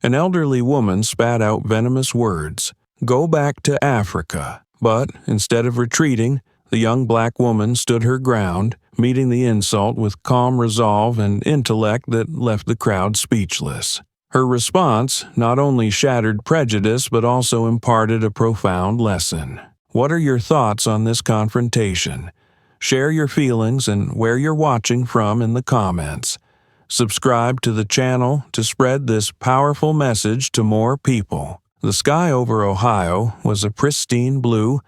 An elderly woman spat out venomous words. "Go back to Africa." But, instead of retreating, the young black woman stood her ground, meeting the insult with calm resolve and intellect that left the crowd speechless. Her response not only shattered prejudice but also imparted a profound lesson. What are your thoughts on this confrontation? Share your feelings and where you're watching from in the comments. Subscribe to the channel to spread this powerful message to more people. The sky over Ohio was a pristine blue,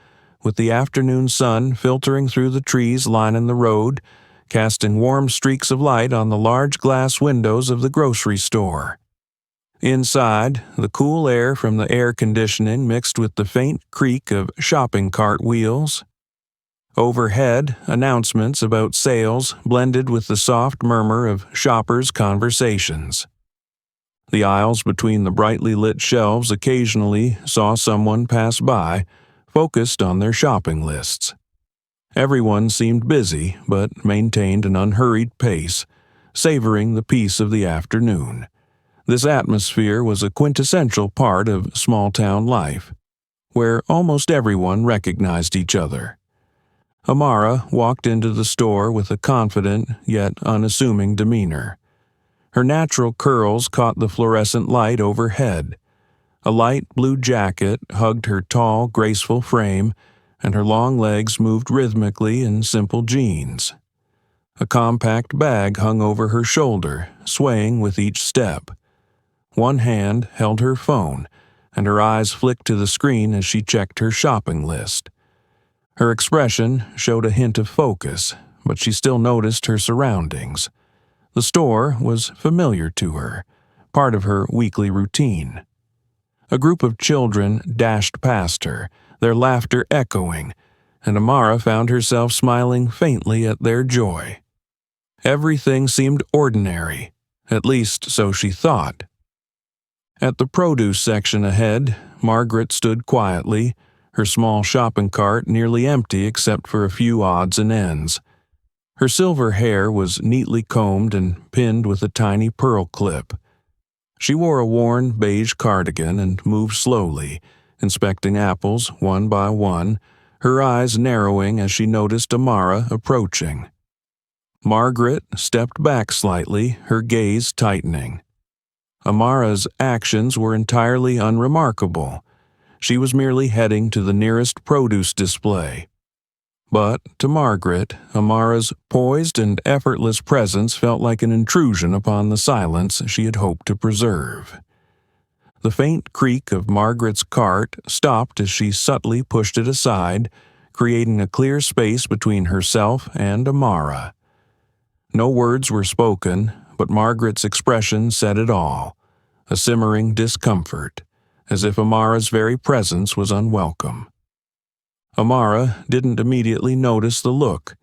with the afternoon sun filtering through the trees lining the road, casting warm streaks of light on the large glass windows of the grocery store. Inside, the cool air from the air conditioning mixed with the faint creak of shopping cart wheels. Overhead, announcements about sales blended with the soft murmur of shoppers' conversations. The aisles between the brightly lit shelves occasionally saw someone pass by, focused on their shopping lists. Everyone seemed busy, but maintained an unhurried pace, savoring the peace of the afternoon. This atmosphere was a quintessential part of small-town life, where almost everyone recognized each other. Amara walked into the store with a confident yet unassuming demeanor. Her natural curls caught the fluorescent light overhead. A light blue jacket hugged her tall, graceful frame, and her long legs moved rhythmically in simple jeans. A compact bag hung over her shoulder, swaying with each step. One hand held her phone, and her eyes flicked to the screen as she checked her shopping list. Her expression showed a hint of focus, but she still noticed her surroundings. The store was familiar to her, part of her weekly routine. A group of children dashed past her, their laughter echoing, and Amara found herself smiling faintly at their joy. Everything seemed ordinary, at least so she thought. At the produce section ahead, Margaret stood quietly, her small shopping cart nearly empty except for a few odds and ends. Her silver hair was neatly combed and pinned with a tiny pearl clip. She wore a worn beige cardigan and moved slowly, inspecting apples one by one, her eyes narrowing as she noticed Amara approaching. Margaret stepped back slightly, her gaze tightening. Amara's actions were entirely unremarkable. She was merely heading to the nearest produce display. But, to Margaret, Amara's poised and effortless presence felt like an intrusion upon the silence she had hoped to preserve. The faint creak of Margaret's cart stopped as she subtly pushed it aside, creating a clear space between herself and Amara. No words were spoken, but Margaret's expression said it all, a simmering discomfort, as if Amara's very presence was unwelcome. Amara didn't immediately notice the look.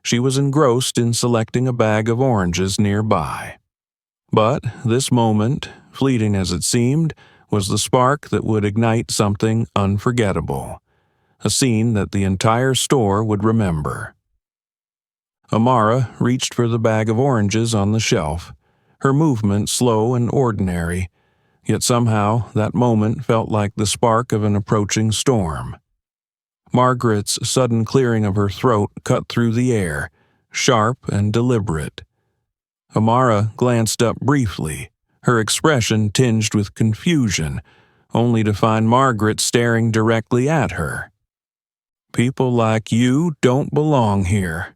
She was engrossed in selecting a bag of oranges nearby. But this moment, fleeting as it seemed, was the spark that would ignite something unforgettable, a scene that the entire store would remember. Amara reached for the bag of oranges on the shelf, her movement slow and ordinary, yet somehow that moment felt like the spark of an approaching storm. Margaret's sudden clearing of her throat cut through the air, sharp and deliberate. Amara glanced up briefly, her expression tinged with confusion, only to find Margaret staring directly at her. "People like you don't belong here."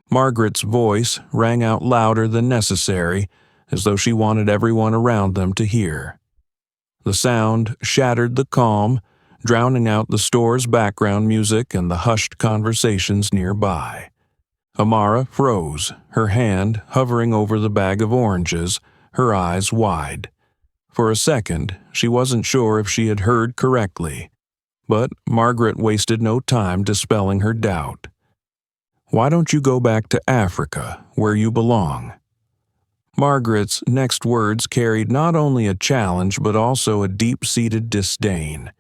Margaret's voice rang out louder than necessary, as though she wanted everyone around them to hear. The sound shattered the calm, drowning out the store's background music and the hushed conversations nearby. Amara froze, her hand hovering over the bag of oranges, her eyes wide. For a second, she wasn't sure if she had heard correctly, but Margaret wasted no time dispelling her doubt. "Why don't you go back to Africa, where you belong?" Margaret's next words carried not only a challenge but also a deep-seated disdain.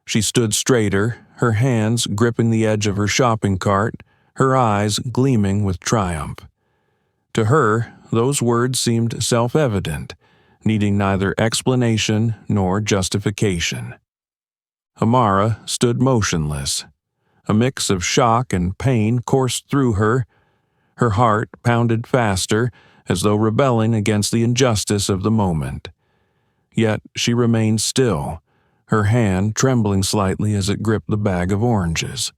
She stood straighter, her hands gripping the edge of her shopping cart, her eyes gleaming with triumph. To her, those words seemed self-evident, needing neither explanation nor justification. Amara stood motionless. A mix of shock and pain coursed through her. Her heart pounded faster, as though rebelling against the injustice of the moment. Yet she remained still, her hand trembling slightly as it gripped the bag of oranges.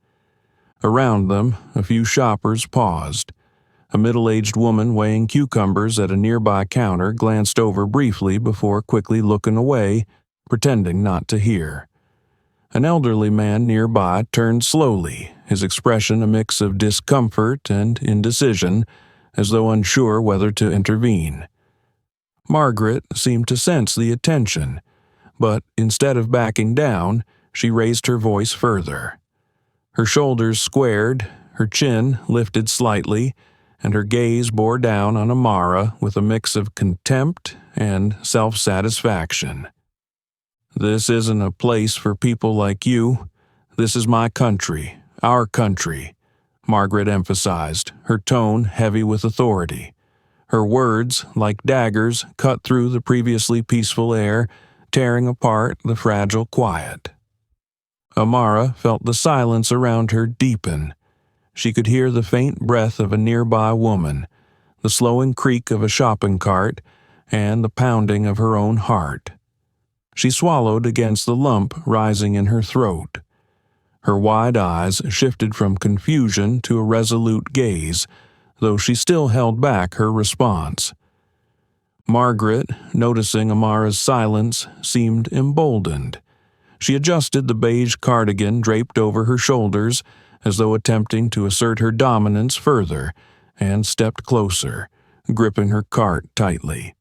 Around them, a few shoppers paused. A middle-aged woman weighing cucumbers at a nearby counter glanced over briefly before quickly looking away, pretending not to hear. An elderly man nearby turned slowly, his expression a mix of discomfort and indecision, as though unsure whether to intervene. Margaret seemed to sense the attention, but instead of backing down, she raised her voice further. Her shoulders squared, her chin lifted slightly, and her gaze bore down on Amara with a mix of contempt and self-satisfaction. "This isn't a place for people like you. This is my country, our country," Margaret emphasized, her tone heavy with authority. Her words, like daggers, cut through the previously peaceful air, tearing apart the fragile quiet. Amara felt the silence around her deepen. She could hear the faint breath of a nearby woman, the slowing creak of a shopping cart, and the pounding of her own heart. She swallowed against the lump rising in her throat. Her wide eyes shifted from confusion to a resolute gaze, though she still held back her response. Margaret, noticing Amara's silence, seemed emboldened. She adjusted the beige cardigan draped over her shoulders, as though attempting to assert her dominance further, and stepped closer, gripping her cart tightly.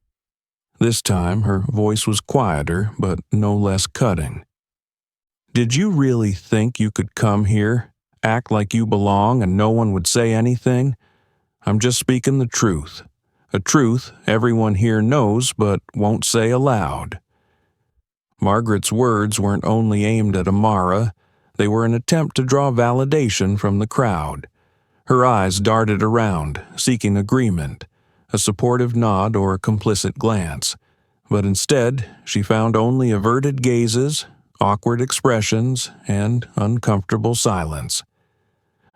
This time her voice was quieter, but no less cutting. "Did you really think you could come here, act like you belong, and no one would say anything? I'm just speaking the truth. A truth everyone here knows but won't say aloud." Margaret's words weren't only aimed at Amara, they were an attempt to draw validation from the crowd. Her eyes darted around, seeking agreement, a supportive nod or a complicit glance, but instead she found only averted gazes, awkward expressions, and uncomfortable silence.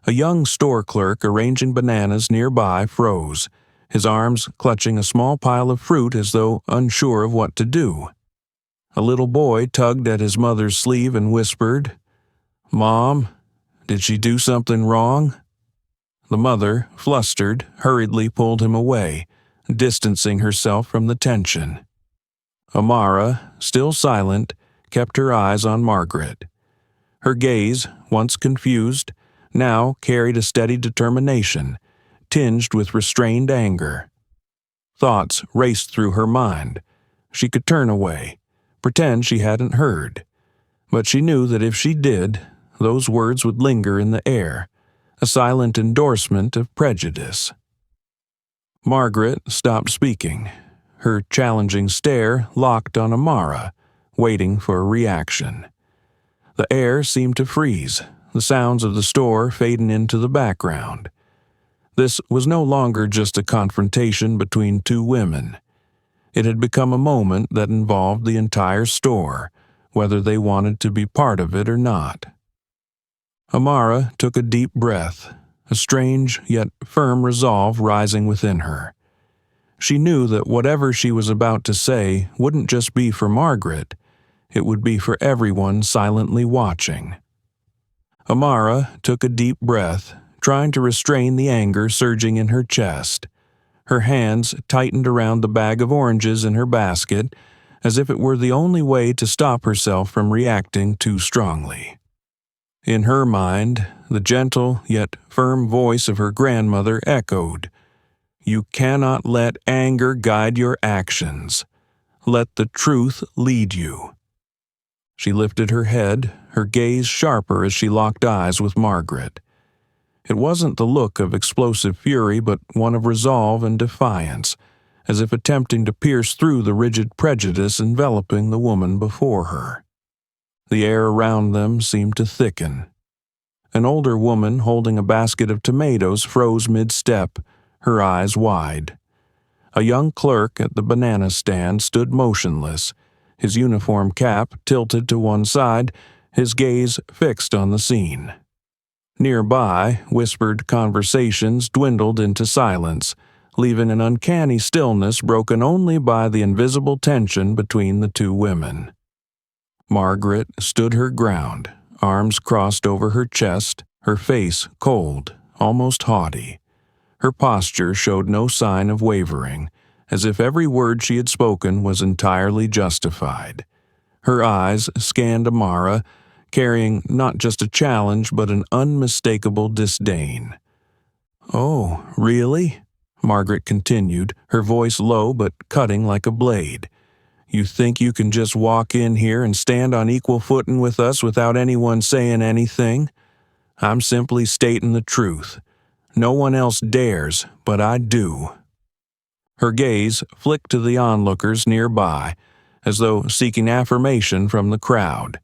A young store clerk arranging bananas nearby froze, his arms clutching a small pile of fruit as though unsure of what to do. A little boy tugged at his mother's sleeve and whispered, "Mom, did she do something wrong?" The mother, flustered, hurriedly pulled him away, distancing herself from the tension. Amara, still silent, kept her eyes on Margaret. Her gaze, once confused, now carried a steady determination, tinged with restrained anger. Thoughts raced through her mind. She could turn away, pretend she hadn't heard. But she knew that if she did, those words would linger in the air, a silent endorsement of prejudice. Margaret stopped speaking, her challenging stare locked on Amara, waiting for a reaction. The air seemed to freeze, the sounds of the store fading into the background. This was no longer just a confrontation between two women. It had become a moment that involved the entire store, whether they wanted to be part of it or not. Amara took a deep breath, a strange yet firm resolve rising within her. She knew that whatever she was about to say wouldn't just be for Margaret, it would be for everyone silently watching. Amara took a deep breath, trying to restrain the anger surging in her chest. Her hands tightened around the bag of oranges in her basket, as if it were the only way to stop herself from reacting too strongly. In her mind, the gentle yet firm voice of her grandmother echoed, "You cannot let anger guide your actions. Let the truth lead you." She lifted her head, her gaze sharper as she locked eyes with Margaret. It wasn't the look of explosive fury, but one of resolve and defiance, as if attempting to pierce through the rigid prejudice enveloping the woman before her. The air around them seemed to thicken. An older woman holding a basket of tomatoes froze mid-step, her eyes wide. A young clerk at the banana stand stood motionless, his uniform cap tilted to one side, his gaze fixed on the scene. Nearby, whispered conversations dwindled into silence, leaving an uncanny stillness broken only by the invisible tension between the two women. Margaret stood her ground, arms crossed over her chest, her face cold, almost haughty. Her posture showed no sign of wavering, as if every word she had spoken was entirely justified. Her eyes scanned Amara, carrying not just a challenge but an unmistakable disdain. "Oh, really?" Margaret continued, her voice low but cutting like a blade. "You think you can just walk in here and stand on equal footing with us without anyone saying anything? I'm simply stating the truth. No one else dares, but I do." Her gaze flicked to the onlookers nearby, as though seeking affirmation from the crowd.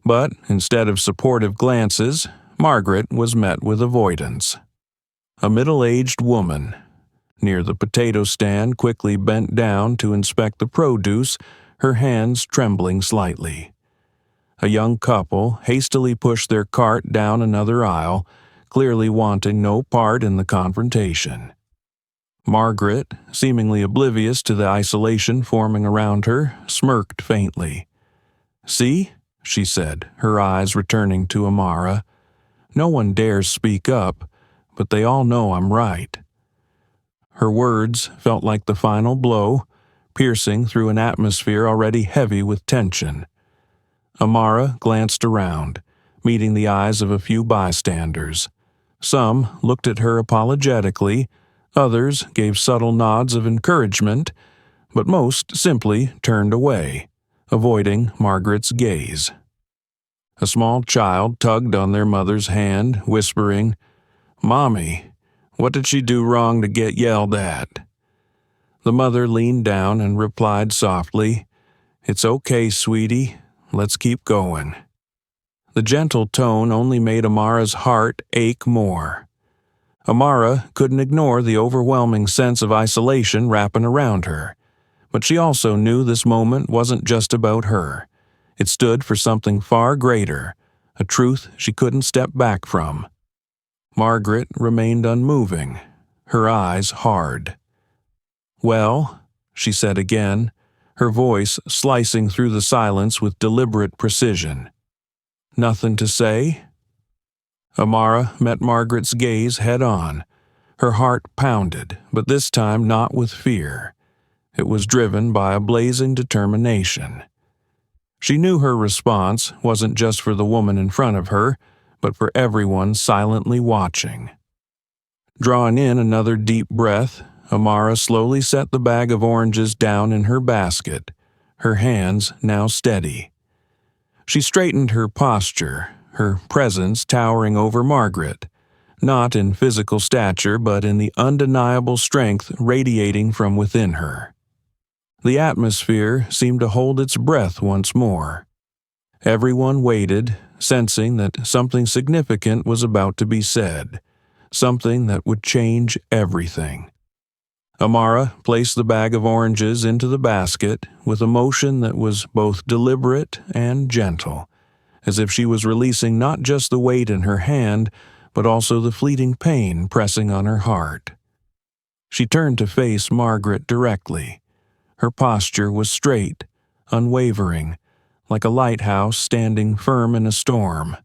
But instead of supportive glances, Margaret was met with avoidance. A middle-aged woman, near the potato stand, quickly bent down to inspect the produce, her hands trembling slightly. A young couple hastily pushed their cart down another aisle, clearly wanting no part in the confrontation. Margaret, seemingly oblivious to the isolation forming around her, smirked faintly. "See?" she said, her eyes returning to Amara. "No one dares speak up, but they all know I'm right." Her words felt like the final blow, piercing through an atmosphere already heavy with tension. Amara glanced around, meeting the eyes of a few bystanders. Some looked at her apologetically, others gave subtle nods of encouragement, but most simply turned away, avoiding Margaret's gaze. A small child tugged on their mother's hand, whispering, "Mommy, what did she do wrong to get yelled at?" The mother leaned down and replied softly, "It's okay, sweetie. Let's keep going." The gentle tone only made Amara's heart ache more. Amara couldn't ignore the overwhelming sense of isolation wrapping around her, but she also knew this moment wasn't just about her. It stood for something far greater, a truth she couldn't step back from. Margaret remained unmoving, her eyes hard. "Well," she said again, her voice slicing through the silence with deliberate precision. "Nothing to say?" Amara met Margaret's gaze head-on. Her heart pounded, but this time not with fear. It was driven by a blazing determination. She knew her response wasn't just for the woman in front of her, but for everyone silently watching. Drawing in another deep breath, Amara slowly set the bag of oranges down in her basket, her hands now steady. She straightened her posture, her presence towering over Margaret, not in physical stature but in the undeniable strength radiating from within her. The atmosphere seemed to hold its breath once more. Everyone waited, sensing that something significant was about to be said, something that would change everything. Amara placed the bag of oranges into the basket with a motion that was both deliberate and gentle, as if she was releasing not just the weight in her hand, but also the fleeting pain pressing on her heart. She turned to face Margaret directly. Her posture was straight, unwavering, like a lighthouse standing firm in a storm.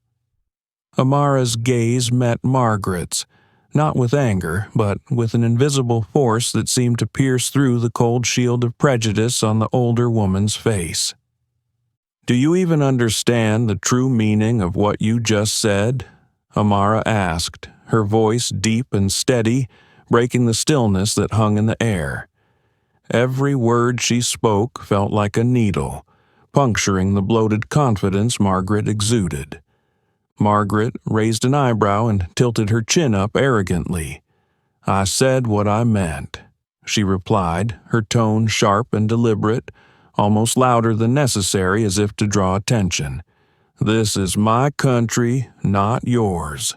Amara's gaze met Margaret's, not with anger, but with an invisible force that seemed to pierce through the cold shield of prejudice on the older woman's face. "Do you even understand the true meaning of what you just said?" Amara asked, her voice deep and steady, breaking the stillness that hung in the air. Every word she spoke felt like a needle, puncturing the bloated confidence Margaret exuded. Margaret raised an eyebrow and tilted her chin up arrogantly. "I said what I meant," she replied, her tone sharp and deliberate, almost louder than necessary as if to draw attention. "This is my country, not yours."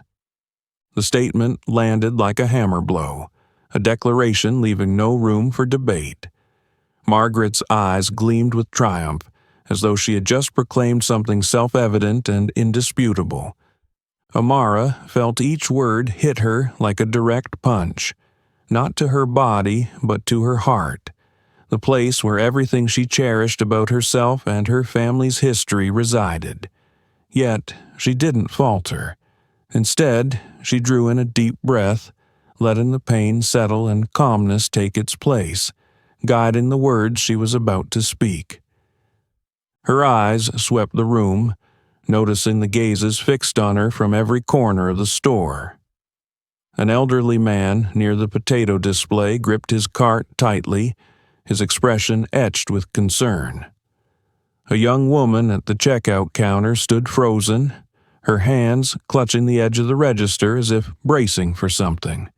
The statement landed like a hammer blow, a declaration leaving no room for debate. Margaret's eyes gleamed with triumph, as though she had just proclaimed something self-evident and indisputable. Amara felt each word hit her like a direct punch, not to her body, but to her heart, the place where everything she cherished about herself and her family's history resided. Yet she didn't falter. Instead, she drew in a deep breath, letting the pain settle and calmness take its place, guiding the words she was about to speak. Her eyes swept the room, noticing the gazes fixed on her from every corner of the store. An elderly man near the potato display gripped his cart tightly, his expression etched with concern. A young woman at the checkout counter stood frozen, her hands clutching the edge of the register as if bracing for something.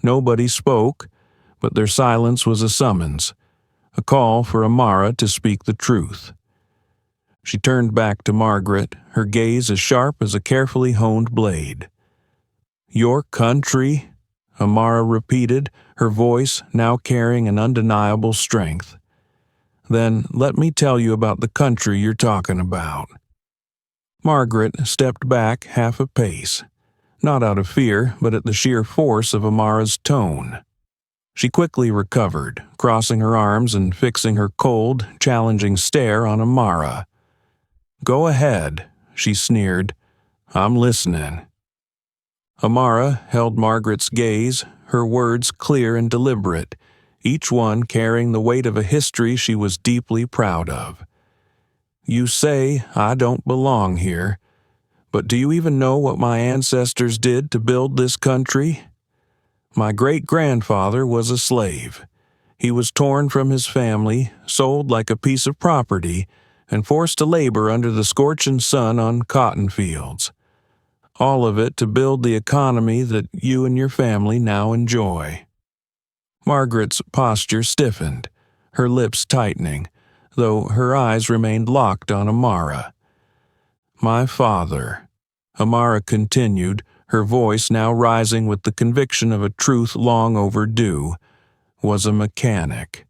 Nobody spoke, but their silence was a summons, a call for Amara to speak the truth. She turned back to Margaret, her gaze as sharp as a carefully honed blade. "Your country?" Amara repeated, her voice now carrying an undeniable strength. "Then let me tell you about the country you're talking about." Margaret stepped back half a pace, not out of fear, but at the sheer force of Amara's tone. She quickly recovered, crossing her arms and fixing her cold, challenging stare on Amara. "Go ahead," she sneered. "I'm listening." Amara held Margaret's gaze, her words clear and deliberate, each one carrying the weight of a history she was deeply proud of. "You say I don't belong here, but do you even know what my ancestors did to build this country? My great-grandfather was a slave. He was torn from his family, sold like a piece of property, and forced to labor under the scorching sun on cotton fields. All of it to build the economy that you and your family now enjoy." Margaret's posture stiffened, her lips tightening, though her eyes remained locked on Amara. "My father," Amara continued, her voice now rising with the conviction of a truth long overdue, "was a mechanic.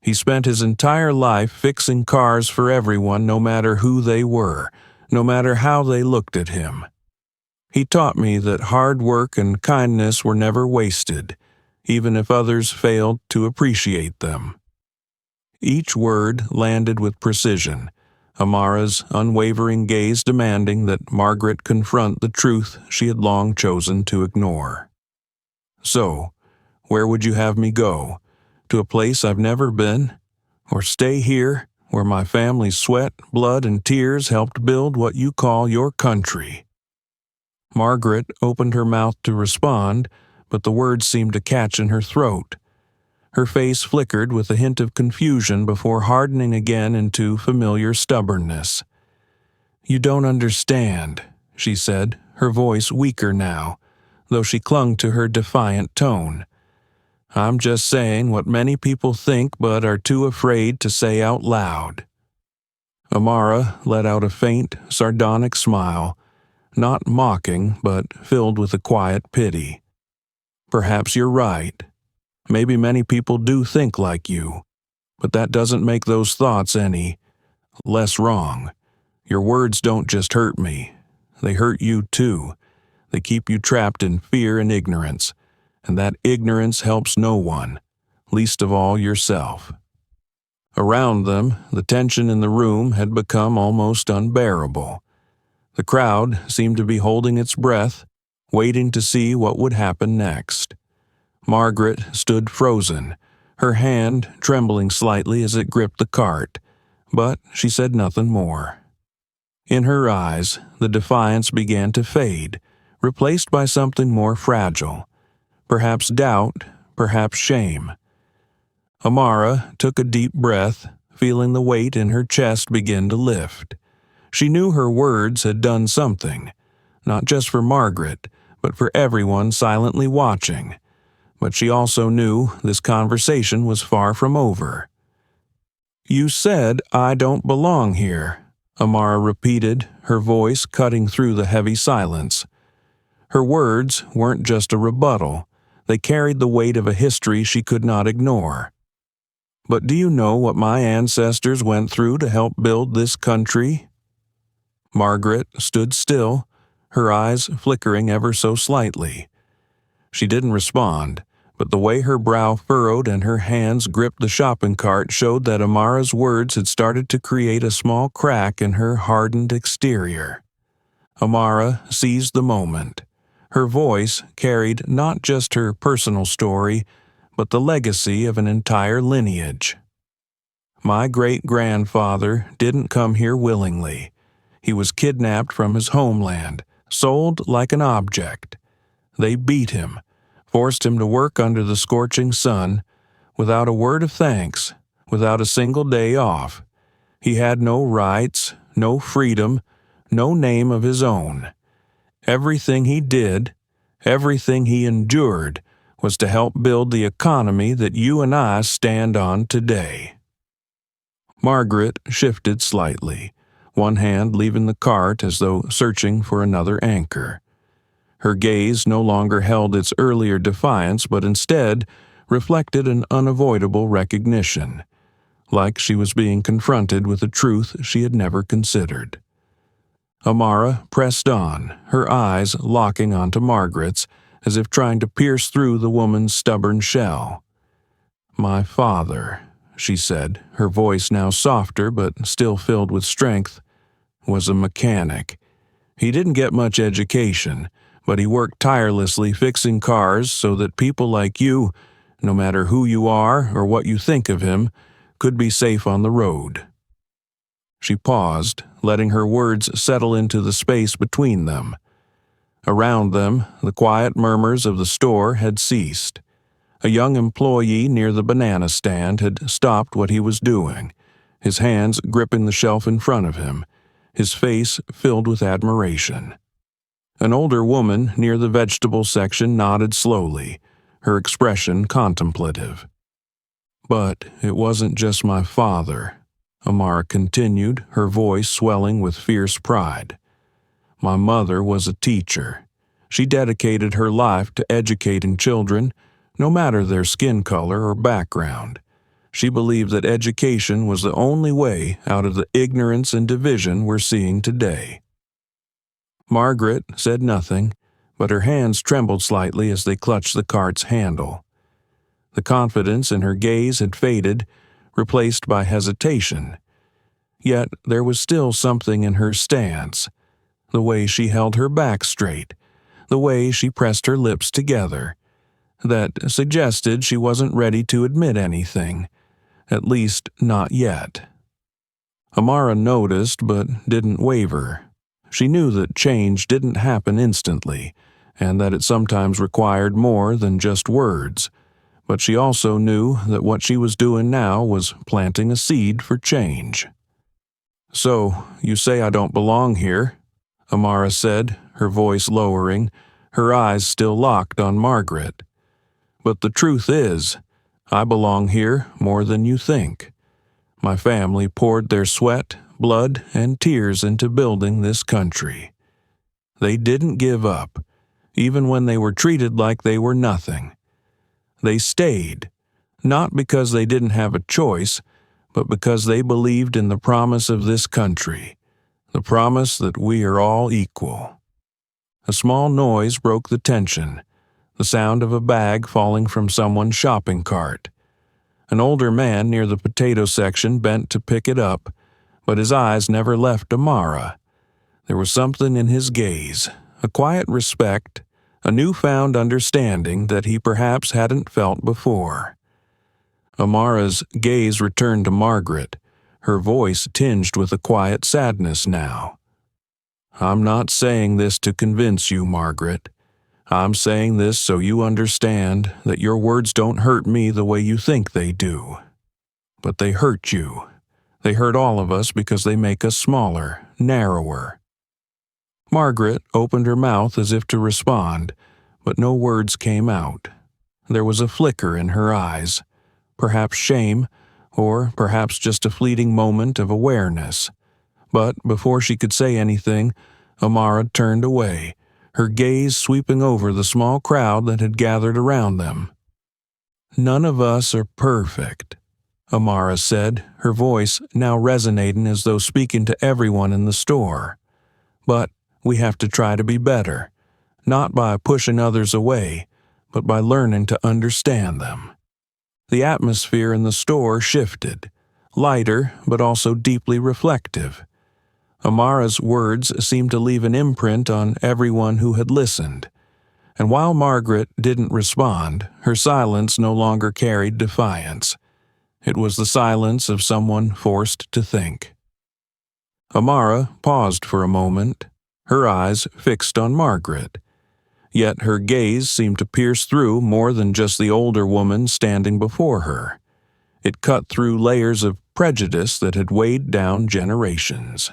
He spent his entire life fixing cars for everyone, no matter who they were, no matter how they looked at him. He taught me that hard work and kindness were never wasted, even if others failed to appreciate them." Each word landed with precision, Amara's unwavering gaze demanding that Margaret confront the truth she had long chosen to ignore. "So, where would you have me go? To a place I've never been? Or stay here, where my family's sweat, blood, and tears helped build what you call your country?" Margaret opened her mouth to respond, but the words seemed to catch in her throat. Her face flickered with a hint of confusion before hardening again into familiar stubbornness. "You don't understand," she said, her voice weaker now, though she clung to her defiant tone. "I'm just saying what many people think but are too afraid to say out loud." Amara let out a faint, sardonic smile, not mocking but filled with a quiet pity. "Perhaps you're right. Maybe many people do think like you, but that doesn't make those thoughts any less wrong. Your words don't just hurt me. They hurt you too. They keep you trapped in fear and ignorance, and that ignorance helps no one, least of all yourself." Around them, the tension in the room had become almost unbearable. The crowd seemed to be holding its breath, waiting to see what would happen next. Margaret stood frozen, her hand trembling slightly as it gripped the cart, but she said nothing more. In her eyes, the defiance began to fade, replaced by something more fragile, perhaps doubt, perhaps shame. Amara took a deep breath, feeling the weight in her chest begin to lift. She knew her words had done something, not just for Margaret, but for everyone silently watching. But she also knew this conversation was far from over. "You said I don't belong here," Amara repeated, her voice cutting through the heavy silence. Her words weren't just a rebuttal, They carried the weight of a history she could not ignore. "But do you know what my ancestors went through to help build this country?" Margaret stood still, her eyes flickering ever so slightly. She didn't respond, but the way her brow furrowed and her hands gripped the shopping cart showed that Amara's words had started to create a small crack in her hardened exterior. Amara seized the moment. Her voice carried not just her personal story, but the legacy of an entire lineage. "My great-grandfather didn't come here willingly. He was kidnapped from his homeland, sold like an object. They beat him, forced him to work under the scorching sun, without a word of thanks, without a single day off. He had no rights, no freedom, no name of his own. Everything he did, everything he endured, was to help build the economy that you and I stand on today." Margaret shifted slightly, one hand leaving the cart as though searching for another anchor. Her gaze no longer held its earlier defiance, but instead reflected an unavoidable recognition, like she was being confronted with a truth she had never considered. Amara pressed on, her eyes locking onto Margaret's, as if trying to pierce through the woman's stubborn shell. "My father," she said, her voice now softer but still filled with strength, "was a mechanic. He didn't get much education, but he worked tirelessly fixing cars so that people like you, no matter who you are or what you think of him, could be safe on the road." She paused, letting her words settle into the space between them. Around them, the quiet murmurs of the store had ceased. A young employee near the banana stand had stopped what he was doing, his hands gripping the shelf in front of him, his face filled with admiration. An older woman near the vegetable section nodded slowly, her expression contemplative. "But it wasn't just my father," Amara continued, her voice swelling with fierce pride. "My mother was a teacher. She dedicated her life to educating children, no matter their skin color or background. She believed that education was the only way out of the ignorance and division we're seeing today." Margaret said nothing, but her hands trembled slightly as they clutched the cart's handle. The confidence in her gaze had faded, replaced by hesitation. Yet there was still something in her stance, the way she held her back straight, the way she pressed her lips together, that suggested she wasn't ready to admit anything, at least not yet. Amara noticed but didn't waver. She knew that change didn't happen instantly, and that it sometimes required more than just words, but she also knew that what she was doing now was planting a seed for change. "So, you say I don't belong here?" Amara said, her voice lowering, her eyes still locked on Margaret. "But the truth is, I belong here more than you think. My family poured their sweat, blood, and tears into building this country. They didn't give up, even when they were treated like they were nothing. They stayed, not because they didn't have a choice, but because they believed in the promise of this country, the promise that we are all equal." A small noise broke the tension, the sound of a bag falling from someone's shopping cart. An older man near the potato section bent to pick it up, but his eyes never left Amara. There was something in his gaze, a quiet respect, a newfound understanding that he perhaps hadn't felt before. Amara's gaze returned to Margaret, her voice tinged with a quiet sadness now. "I'm not saying this to convince you, Margaret. I'm saying this so you understand that your words don't hurt me the way you think they do. But they hurt you. They hurt all of us because they make us smaller, narrower." Margaret opened her mouth as if to respond, but no words came out. There was a flicker in her eyes, perhaps shame, or perhaps just a fleeting moment of awareness. But before she could say anything, Amara turned away, her gaze sweeping over the small crowd that had gathered around them. "None of us are perfect," Amara said, her voice now resonating as though speaking to everyone in the store. "But we have to try to be better, not by pushing others away, but by learning to understand them." The atmosphere in the store shifted, lighter but also deeply reflective. Amara's words seemed to leave an imprint on everyone who had listened, and while Margaret didn't respond, her silence no longer carried defiance. It was the silence of someone forced to think. Amara paused for a moment, her eyes fixed on Margaret. Yet her gaze seemed to pierce through more than just the older woman standing before her. It cut through layers of prejudice that had weighed down generations.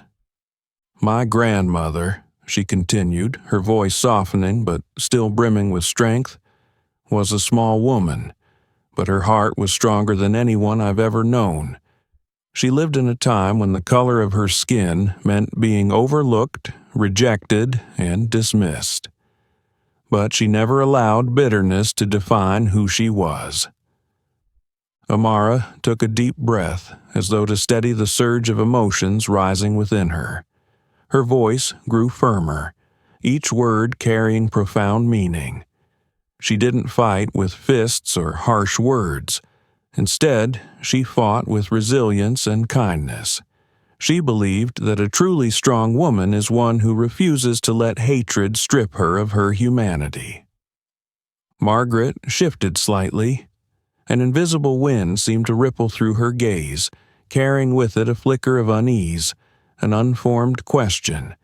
"My grandmother," she continued, her voice softening but still brimming with strength, "was a small woman, but her heart was stronger than anyone I've ever known. She lived in a time when the color of her skin meant being overlooked, rejected, and dismissed. But she never allowed bitterness to define who she was." Amara took a deep breath, as though to steady the surge of emotions rising within her. Her voice grew firmer, each word carrying profound meaning. She didn't fight with fists or harsh words. Instead, she fought with resilience and kindness. She believed that a truly strong woman is one who refuses to let hatred strip her of her humanity. Margaret shifted slightly. An invisible wind seemed to ripple through her gaze, carrying with it a flicker of unease, an unformed question,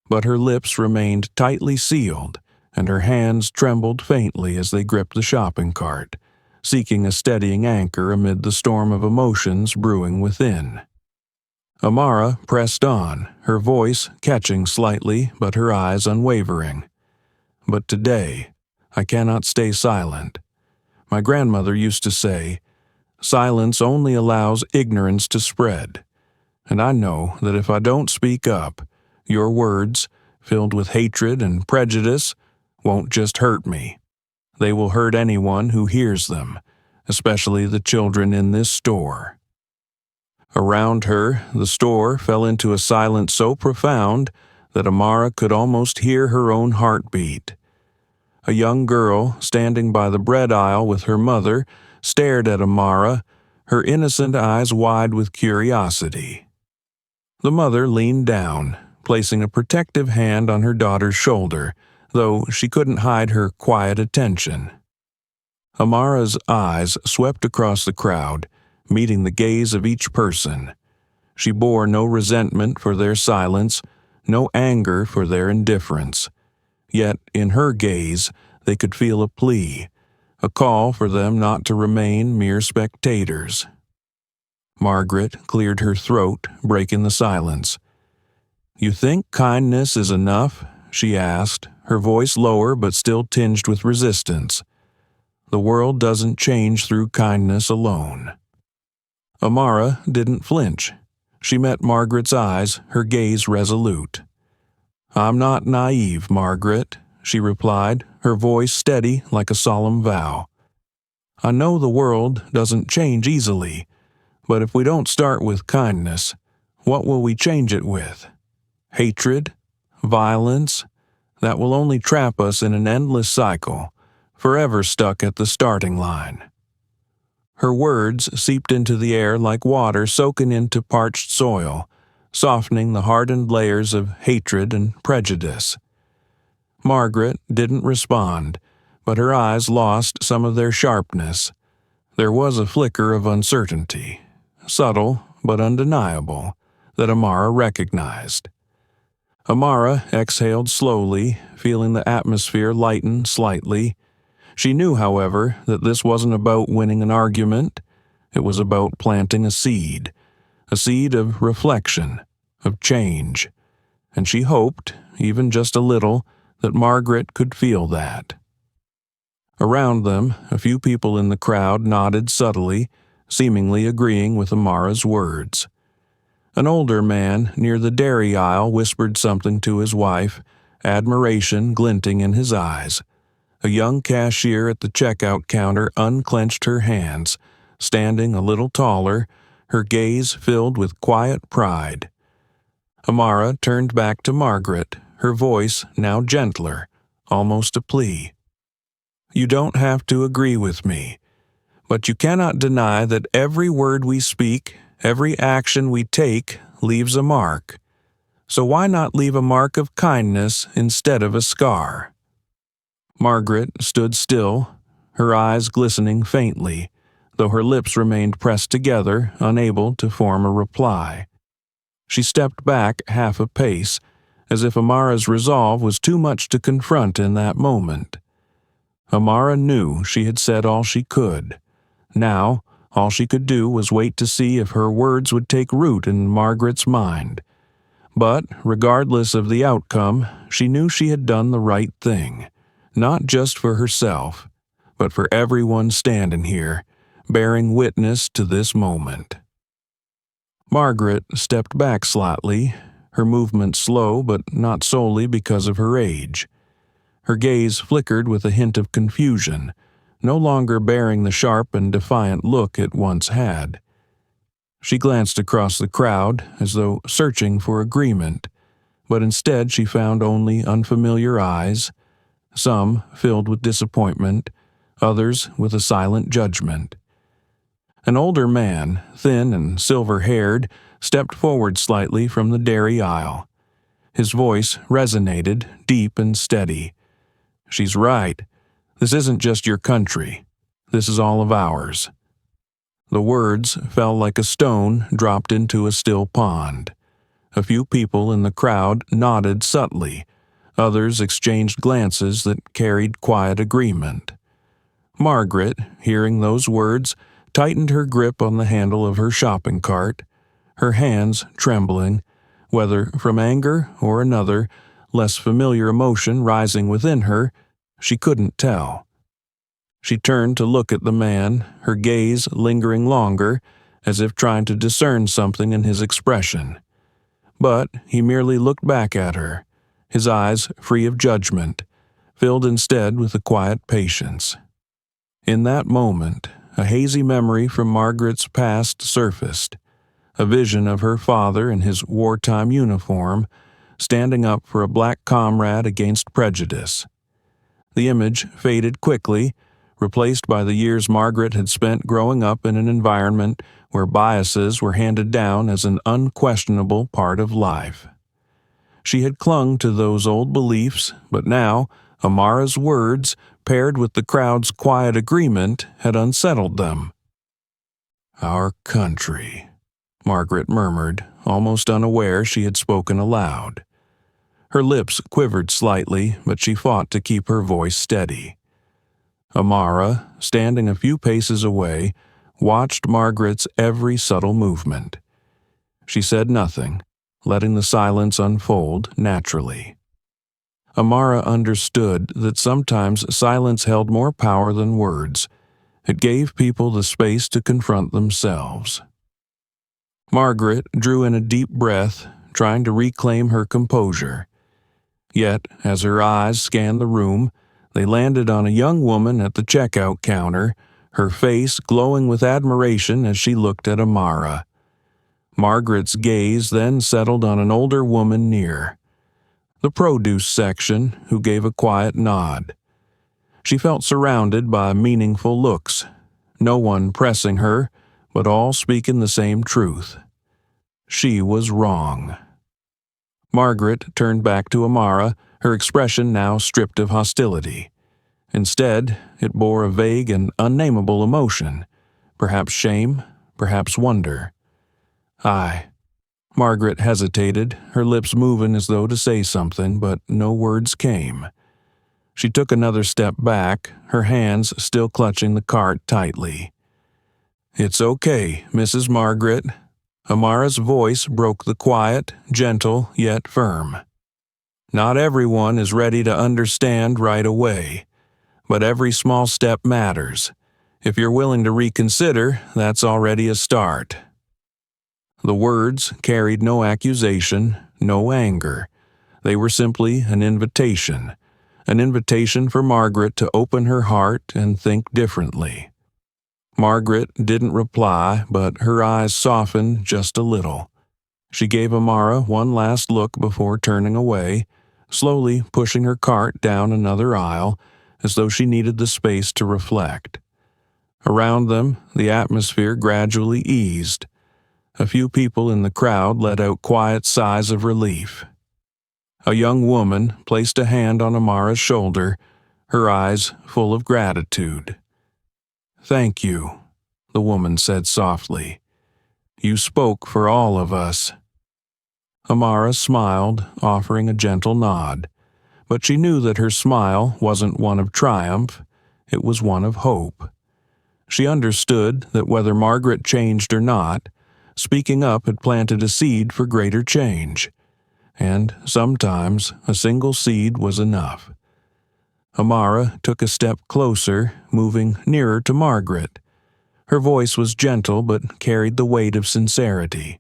but her lips remained tightly sealed, and her hands trembled faintly as they gripped the shopping cart, seeking a steadying anchor amid the storm of emotions brewing within. Amara pressed on, her voice catching slightly but her eyes unwavering. "But today, I cannot stay silent. My grandmother used to say, 'Silence only allows ignorance to spread.' And I know that if I don't speak up, your words, filled with hatred and prejudice, won't just hurt me. They will hurt anyone who hears them, especially the children in this store." Around her, the store fell into a silence so profound that Amara could almost hear her own heartbeat. A young girl, standing by the bread aisle with her mother, stared at Amara, her innocent eyes wide with curiosity. The mother leaned down, placing a protective hand on her daughter's shoulder, though she couldn't hide her quiet attention. Amara's eyes swept across the crowd, meeting the gaze of each person. She bore no resentment for their silence, no anger for their indifference. Yet in her gaze they could feel a plea, a call for them not to remain mere spectators. Margaret cleared her throat, breaking the silence. "You think kindness is enough?" she asked, her voice lower but still tinged with resistance. "The world doesn't change through kindness alone." Amara didn't flinch. She met Margaret's eyes, her gaze resolute. "I'm not naive, Margaret," she replied, her voice steady like a solemn vow. "I know the world doesn't change easily, but if we don't start with kindness, what will we change it with? Hatred? Violence? That will only trap us in an endless cycle, forever stuck at the starting line." Her words seeped into the air like water soaking into parched soil, softening the hardened layers of hatred and prejudice. Margaret didn't respond, but her eyes lost some of their sharpness. There was a flicker of uncertainty, subtle but undeniable, that Amara recognized. Amara exhaled slowly, feeling the atmosphere lighten slightly. She knew, however, that this wasn't about winning an argument. It was about planting a seed of reflection, of change. And she hoped, even just a little, that Margaret could feel that. Around them, a few people in the crowd nodded subtly, seemingly agreeing with Amara's words. An older man near the dairy aisle whispered something to his wife, admiration glinting in his eyes. A young cashier at the checkout counter unclenched her hands, standing a little taller, her gaze filled with quiet pride. Amara turned back to Margaret, her voice now gentler, almost a plea. "You don't have to agree with me, but you cannot deny that every word we speak, every action we take, leaves a mark. So why not leave a mark of kindness instead of a scar?" Margaret stood still, her eyes glistening faintly, though her lips remained pressed together, unable to form a reply. She stepped back half a pace, as if Amara's resolve was too much to confront in that moment. Amara knew she had said all she could. Now, all she could do was wait to see if her words would take root in Margaret's mind. But, regardless of the outcome, she knew she had done the right thing, not just for herself, but for everyone standing here, bearing witness to this moment. Margaret stepped back slightly, her movement slow but not solely because of her age. Her gaze flickered with a hint of confusion, no longer bearing the sharp and defiant look it once had. She glanced across the crowd as though searching for agreement, but instead she found only unfamiliar eyes, some filled with disappointment, others with a silent judgment. An older man, thin and silver-haired, stepped forward slightly from the dairy aisle. His voice resonated, deep and steady. "She's right. This isn't just your country. This is all of ours." The words fell like a stone dropped into a still pond. A few people in the crowd nodded subtly. Others exchanged glances that carried quiet agreement. Margaret, hearing those words, tightened her grip on the handle of her shopping cart, her hands trembling, whether from anger or another, less familiar emotion rising within her, she couldn't tell. She turned to look at the man, her gaze lingering longer, as if trying to discern something in his expression. But he merely looked back at her, his eyes free of judgment, filled instead with a quiet patience. In that moment, a hazy memory from Margaret's past surfaced, a vision of her father in his wartime uniform, standing up for a black comrade against prejudice. The image faded quickly, replaced by the years Margaret had spent growing up in an environment where biases were handed down as an unquestionable part of life. She had clung to those old beliefs, but now Amara's words, paired with the crowd's quiet agreement, had unsettled them. "Our country," Margaret murmured, almost unaware she had spoken aloud. Her lips quivered slightly, but she fought to keep her voice steady. Amara, standing a few paces away, watched Margaret's every subtle movement. She said nothing, letting the silence unfold naturally. Amara understood that sometimes silence held more power than words. It gave people the space to confront themselves. Margaret drew in a deep breath, trying to reclaim her composure. Yet, as her eyes scanned the room, they landed on a young woman at the checkout counter, her face glowing with admiration as she looked at Amara. Margaret's gaze then settled on an older woman near the produce section, who gave a quiet nod. She felt surrounded by meaningful looks, no one pressing her, but all speaking the same truth. She was wrong. Margaret turned back to Amara, her expression now stripped of hostility. Instead, it bore a vague and unnameable emotion, perhaps shame, perhaps wonder. Margaret hesitated, her lips moving as though to say something, but no words came. She took another step back, her hands still clutching the cart tightly. "It's okay, Mrs. Margaret." Amara's voice broke the quiet, gentle, yet firm. "Not everyone is ready to understand right away, but every small step matters. If you're willing to reconsider, that's already a start." The words carried no accusation, no anger. They were simply an invitation for Margaret to open her heart and think differently. Margaret didn't reply, but her eyes softened just a little. She gave Amara one last look before turning away, slowly pushing her cart down another aisle, as though she needed the space to reflect. Around them, the atmosphere gradually eased. A few people in the crowd let out quiet sighs of relief. A young woman placed a hand on Amara's shoulder, her eyes full of gratitude. "Thank you," the woman said softly. "You spoke for all of us." Amara smiled, offering a gentle nod, but she knew that her smile wasn't one of triumph, it was one of hope. She understood that whether Margaret changed or not, speaking up had planted a seed for greater change, and sometimes a single seed was enough. Amara took a step closer, moving nearer to Margaret. Her voice was gentle but carried the weight of sincerity.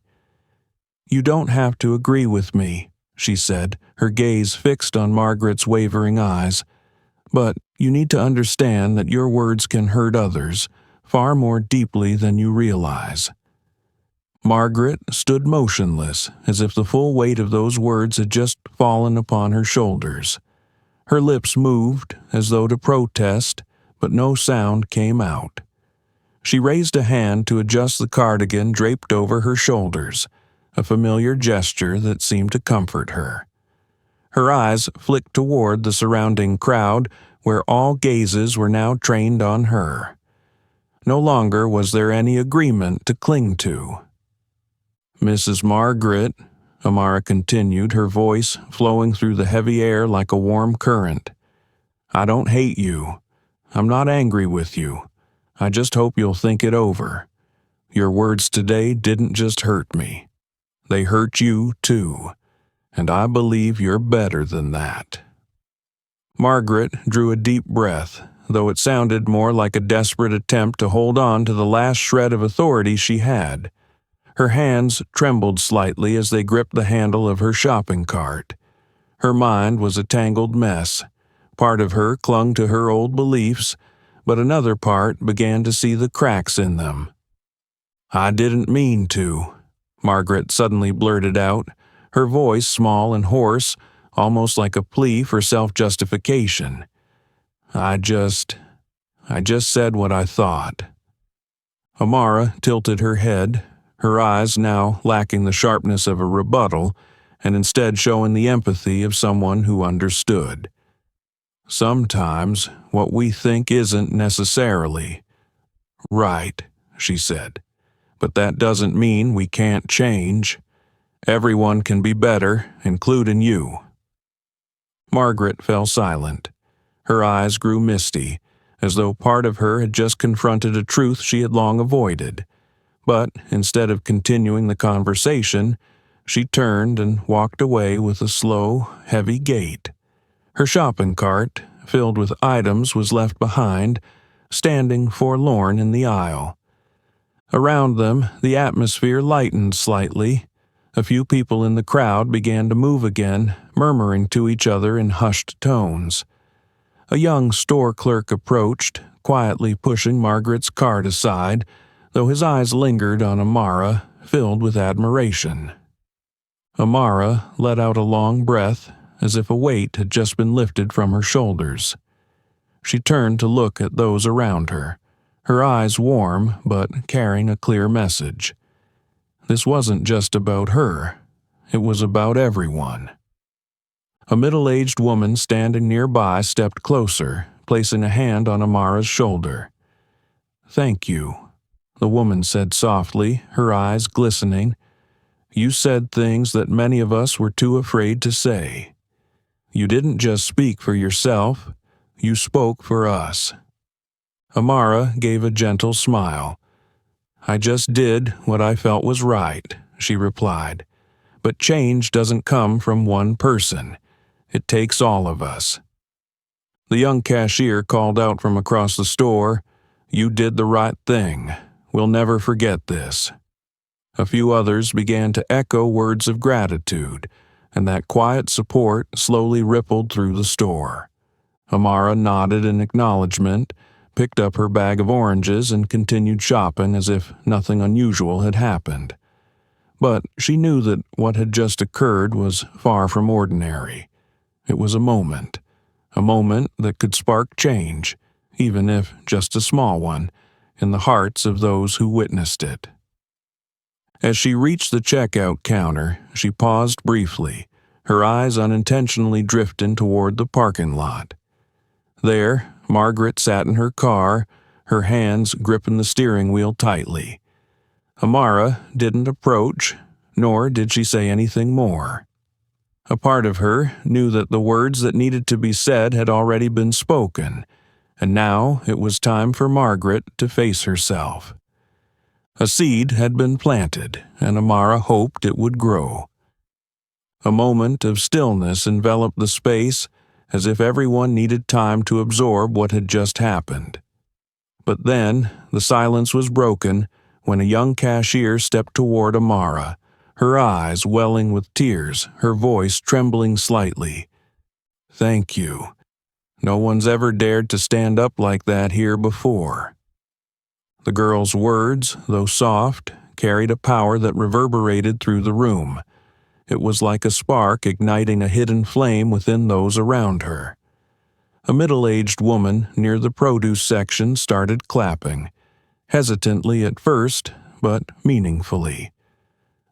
"You don't have to agree with me," she said, her gaze fixed on Margaret's wavering eyes, "but you need to understand that your words can hurt others far more deeply than you realize." Margaret stood motionless, as if the full weight of those words had just fallen upon her shoulders. Her lips moved, as though to protest, but no sound came out. She raised a hand to adjust the cardigan draped over her shoulders, a familiar gesture that seemed to comfort her. Her eyes flicked toward the surrounding crowd, where all gazes were now trained on her. No longer was there any agreement to cling to. "Mrs. Margaret," Amara continued, her voice flowing through the heavy air like a warm current, "I don't hate you. I'm not angry with you. I just hope you'll think it over. Your words today didn't just hurt me. They hurt you, too. And I believe you're better than that." Margaret drew a deep breath, though it sounded more like a desperate attempt to hold on to the last shred of authority she had. Her hands trembled slightly as they gripped the handle of her shopping cart. Her mind was a tangled mess. Part of her clung to her old beliefs, but another part began to see the cracks in them. "I didn't mean to," Margaret suddenly blurted out, her voice small and hoarse, almost like a plea for self-justification. I just said what I thought." Amara tilted her head, her eyes now lacking the sharpness of a rebuttal, and instead showing the empathy of someone who understood. "Sometimes what we think isn't necessarily right," she said, "but that doesn't mean we can't change. Everyone can be better, including you." Margaret fell silent. Her eyes grew misty, as though part of her had just confronted a truth she had long avoided. But instead of continuing the conversation, she turned and walked away with a slow, heavy gait. Her shopping cart, filled with items, was left behind, standing forlorn in the aisle. Around them, the atmosphere lightened slightly. A few people in the crowd began to move again, murmuring to each other in hushed tones. A young store clerk approached, quietly pushing Margaret's cart aside, though his eyes lingered on Amara, filled with admiration. Amara let out a long breath, as if a weight had just been lifted from her shoulders. She turned to look at those around her, her eyes warm but carrying a clear message. This wasn't just about her, it was about everyone. A middle-aged woman standing nearby stepped closer, placing a hand on Amara's shoulder. "Thank you," the woman said softly, her eyes glistening. "You said things that many of us were too afraid to say. You didn't just speak for yourself, you spoke for us." Amara gave a gentle smile. "I just did what I felt was right," she replied. "But change doesn't come from one person. It takes all of us." The young cashier called out from across the store, "You did the right thing. We'll never forget this." A few others began to echo words of gratitude, and that quiet support slowly rippled through the store. Amara nodded in acknowledgement, picked up her bag of oranges, and continued shopping as if nothing unusual had happened. But she knew that what had just occurred was far from ordinary. It was a moment that could spark change, even if just a small one, in the hearts of those who witnessed it. As she reached the checkout counter, she paused briefly, her eyes unintentionally drifting toward the parking lot. There, Margaret sat in her car, her hands gripping the steering wheel tightly. Amara didn't approach, nor did she say anything more. A part of her knew that the words that needed to be said had already been spoken, and now it was time for Margaret to face herself. A seed had been planted, and Amara hoped it would grow. A moment of stillness enveloped the space, as if everyone needed time to absorb what had just happened. But then, the silence was broken when a young cashier stepped toward Amara, her eyes welling with tears, her voice trembling slightly. "Thank you. No one's ever dared to stand up like that here before." The girl's words, though soft, carried a power that reverberated through the room. It was like a spark igniting a hidden flame within those around her. A middle-aged woman near the produce section started clapping, hesitantly at first, but meaningfully.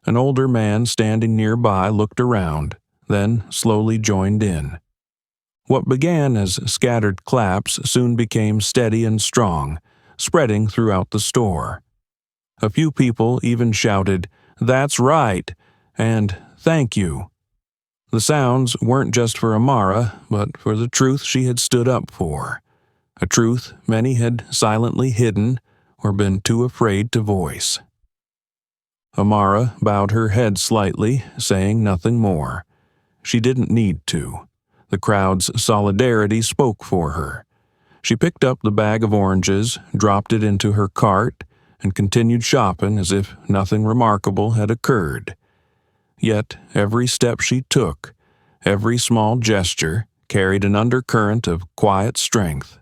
An older man standing nearby looked around, then slowly joined in. What began as scattered claps soon became steady and strong, spreading throughout the store. A few people even shouted, "That's right," and "Thank you." The sounds weren't just for Amara, but for the truth she had stood up for, a truth many had silently hidden or been too afraid to voice. Amara bowed her head slightly, saying nothing more. She didn't need to. The crowd's solidarity spoke for her. She picked up the bag of oranges, dropped it into her cart, and continued shopping as if nothing remarkable had occurred. Yet every step she took, every small gesture, carried an undercurrent of quiet strength,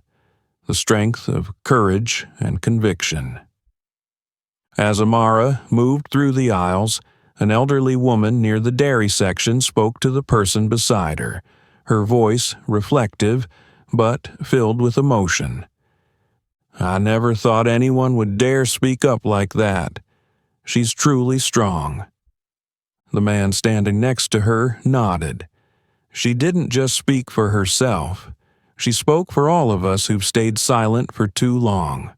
the strength of courage and conviction. As Amara moved through the aisles, an elderly woman near the dairy section spoke to the person beside her, her voice reflective, but filled with emotion. "I never thought anyone would dare speak up like that. She's truly strong." The man standing next to her nodded. She didn't just speak for herself. She spoke for all of us who've stayed silent for too long.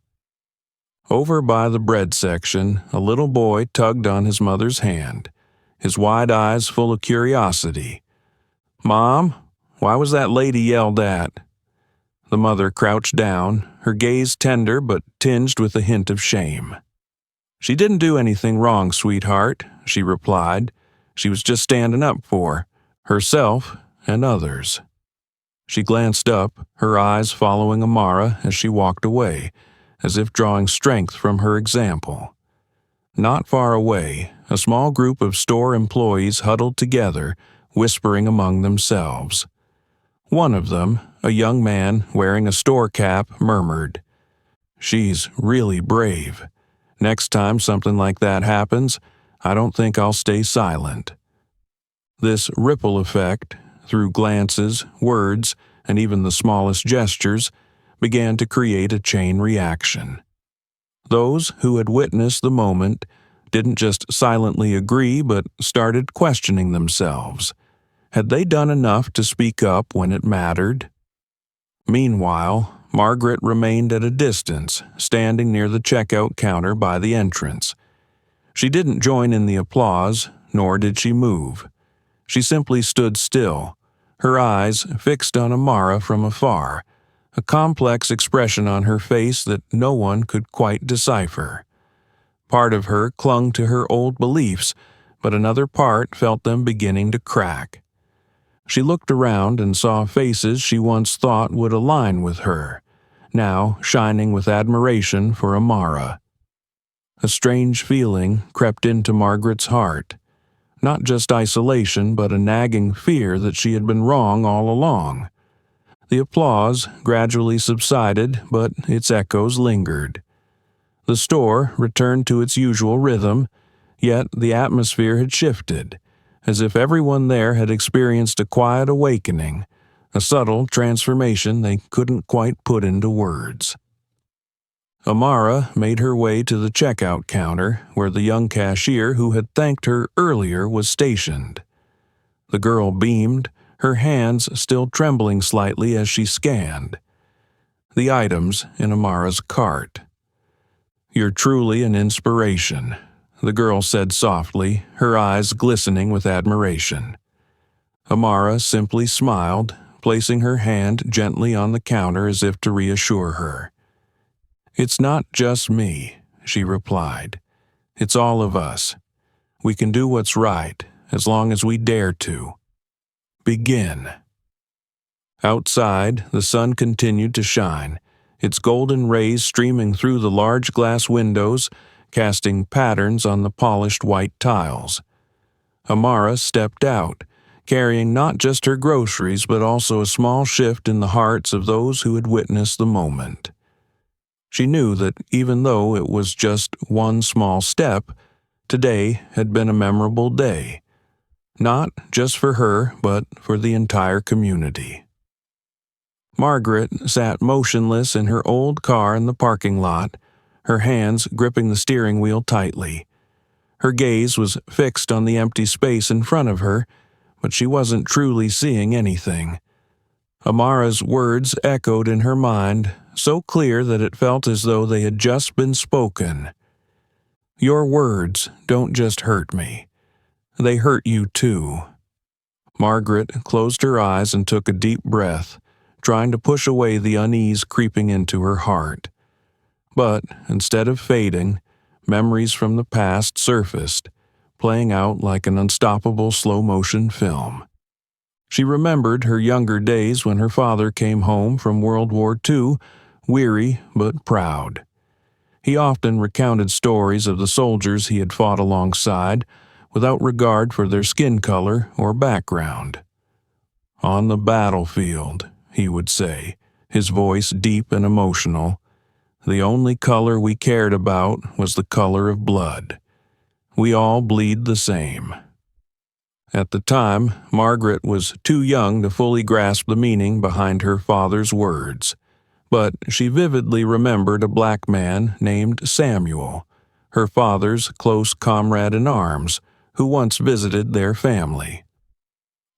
Over by the bread section, a little boy tugged on his mother's hand, his wide eyes full of curiosity. "Mom, why was that lady yelled at?" The mother crouched down, her gaze tender but tinged with a hint of shame. "She didn't do anything wrong, sweetheart," she replied. "She was just standing up for herself and others." She glanced up, her eyes following Amara as she walked away, as if drawing strength from her example. Not far away, a small group of store employees huddled together, whispering among themselves. One of them, a young man wearing a store cap, murmured, "She's really brave. Next time something like that happens, I don't think I'll stay silent." This ripple effect, through glances, words, and even the smallest gestures, began to create a chain reaction. Those who had witnessed the moment didn't just silently agree but started questioning themselves. Had they done enough to speak up when it mattered? Meanwhile, Margaret remained at a distance, standing near the checkout counter by the entrance. She didn't join in the applause, nor did she move. She simply stood still, her eyes fixed on Amara from afar, a complex expression on her face that no one could quite decipher. Part of her clung to her old beliefs, but another part felt them beginning to crack. She looked around and saw faces she once thought would align with her, now shining with admiration for Amara. A strange feeling crept into Margaret's heart. Not just isolation, but a nagging fear that she had been wrong all along. The applause gradually subsided, but its echoes lingered. The store returned to its usual rhythm, yet the atmosphere had shifted, as if everyone there had experienced a quiet awakening, a subtle transformation they couldn't quite put into words. Amara made her way to the checkout counter where the young cashier who had thanked her earlier was stationed. The girl beamed, her hands still trembling slightly as she scanned the items in Amara's cart. "You're truly an inspiration," the girl said softly, her eyes glistening with admiration. Amara simply smiled, placing her hand gently on the counter as if to reassure her. "It's not just me," she replied. "It's all of us. We can do what's right, as long as we dare to. Begin." Outside, the sun continued to shine, its golden rays streaming through the large glass windows, casting patterns on the polished white tiles. Amara stepped out, carrying not just her groceries but also a small shift in the hearts of those who had witnessed the moment. She knew that even though it was just one small step, today had been a memorable day, not just for her but for the entire community. Margaret sat motionless in her old car in the parking lot, her hands gripping the steering wheel tightly. Her gaze was fixed on the empty space in front of her, but she wasn't truly seeing anything. Amara's words echoed in her mind, so clear that it felt as though they had just been spoken. "Your words don't just hurt me. They hurt you too." Margaret closed her eyes and took a deep breath, trying to push away the unease creeping into her heart. But instead of fading, memories from the past surfaced, playing out like an unstoppable slow-motion film. She remembered her younger days when her father came home from World War II, weary but proud. He often recounted stories of the soldiers he had fought alongside, without regard for their skin color or background. "On the battlefield," he would say, his voice deep and emotional, "the only color we cared about was the color of blood. We all bleed the same." At the time, Margaret was too young to fully grasp the meaning behind her father's words, but she vividly remembered a black man named Samuel, her father's close comrade in arms, who once visited their family.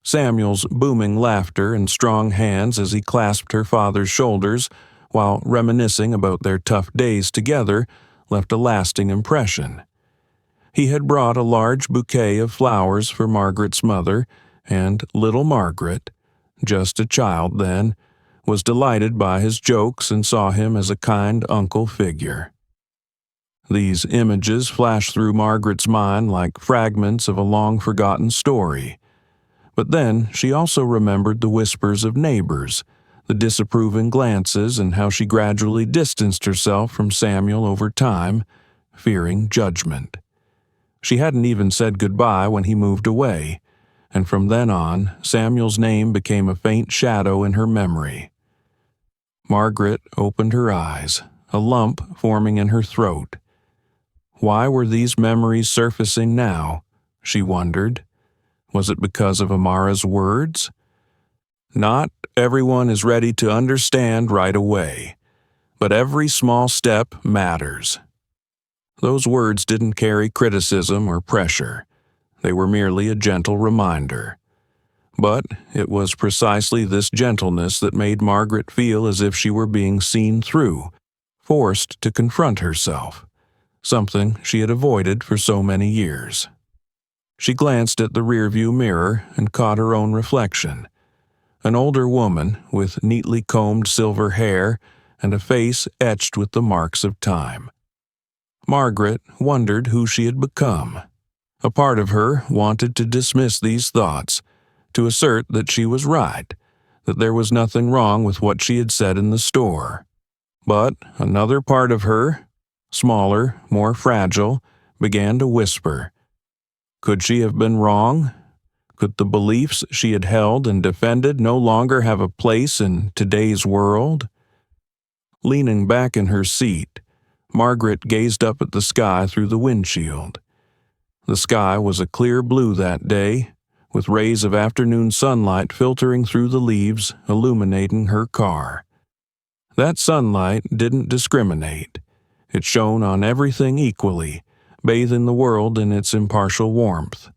Samuel's booming laughter and strong hands as he clasped her father's shoulders while reminiscing about their tough days together left a lasting impression. He had brought a large bouquet of flowers for Margaret's mother, and little Margaret, just a child then, was delighted by his jokes and saw him as a kind uncle figure. These images flashed through Margaret's mind like fragments of a long-forgotten story. But then she also remembered the whispers of neighbors, the disapproving glances, and how she gradually distanced herself from Samuel over time, fearing judgment. She hadn't even said goodbye when he moved away, and from then on, Samuel's name became a faint shadow in her memory. Margaret opened her eyes, a lump forming in her throat. Why were these memories surfacing now? She wondered. Was it because of Amara's words? Not everyone is ready to understand right away, but every small step matters. Those words didn't carry criticism or pressure. They were merely a gentle reminder. But it was precisely this gentleness that made Margaret feel as if she were being seen through, forced to confront herself, something she had avoided for so many years. She glanced at the rearview mirror and caught her own reflection. An older woman with neatly combed silver hair and a face etched with the marks of time. Margaret wondered who she had become. A part of her wanted to dismiss these thoughts, to assert that she was right, that there was nothing wrong with what she had said in the store. But another part of her, smaller, more fragile, began to whisper, Could she have been wrong? Could the beliefs she had held and defended no longer have a place in today's world? Leaning back in her seat, Margaret gazed up at the sky through the windshield. The sky was a clear blue that day, with rays of afternoon sunlight filtering through the leaves, illuminating her car. That sunlight didn't discriminate. It shone on everything equally, bathing the world in its impartial warmth.